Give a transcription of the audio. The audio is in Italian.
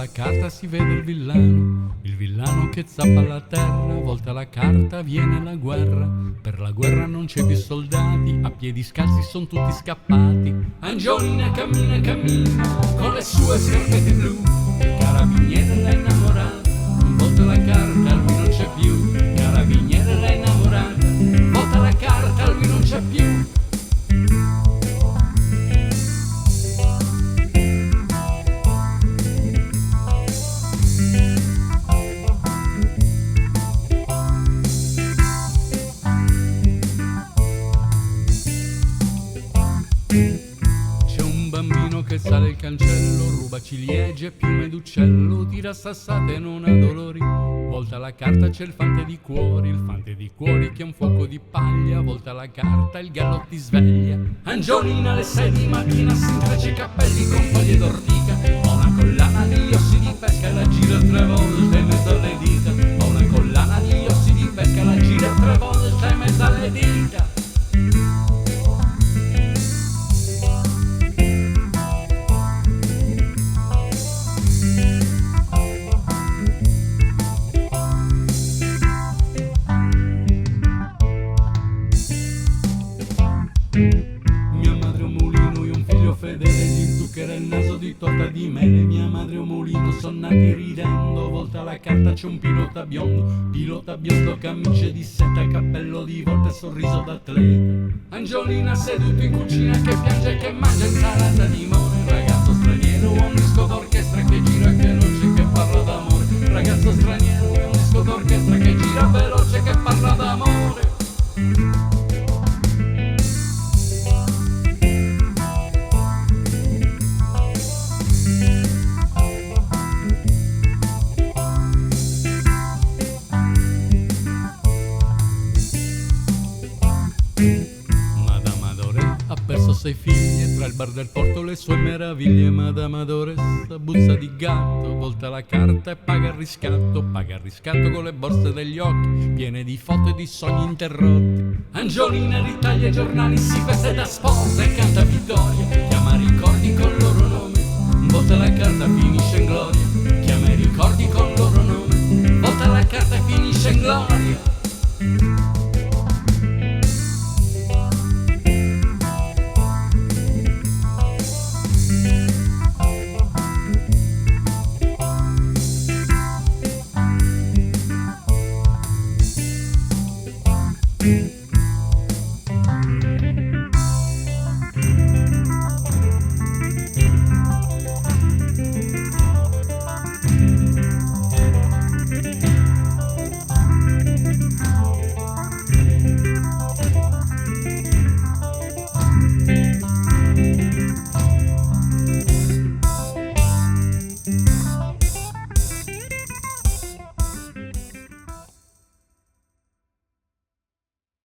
la carta si vede il villano che zappa la terra, volta la carta viene la guerra, per la guerra non c'è più soldati, a piedi scalzi son tutti scappati. Angiolina cammina, con le sue scarpette blu, il carabiniere l'ha innamorata, volta la carta, lui non c'è più, il carabiniere l'ha innamorata, volta la carta, lui non c'è più. C'è un bambino che sale il cancello, ruba ciliegie e piume d'uccello, tira sassate e non ha dolori. Volta la carta, c'è il fante di cuori che è un fuoco di paglia, volta la carta, il gallo ti sveglia. Angiolina alle 6 di mattina si intreccia i cappelli con foglie d'ortica, ho una collana di ossi di pesca e la gira 3 volte in mezzo alle dita, ho una collana di ossi di pesca e la gira 3 volte in mezzo alle dita. Mia madre è un mulino, io un figlio fedele, gli zucchero e il naso di torta di mele. Mia madre è un mulino, son nati ridendo, volta la carta c'è un pilota biondo, camicie di seta, cappello di volta e sorriso d'atleta. Angiolina seduto in cucina che piange e che mangia insalata di limone, ragazzo straniero, un disco d'orchestra che gira e che veloce che parla d'amore, ragazzo straniero, un disco d'orchestra che gira veloce che parla d'amore. Madame Adore ha perso 6 figlie, tra il bar del porto le sue meraviglie. Madame Adoressa, buzza di gatto, volta la carta e paga il riscatto con le borse degli occhi, piene di foto e di sogni interrotti. Angiolina ritaglia i giornali, si veste da sposa e canta vittoria, chiama ricordi col loro nome, volta la carta fine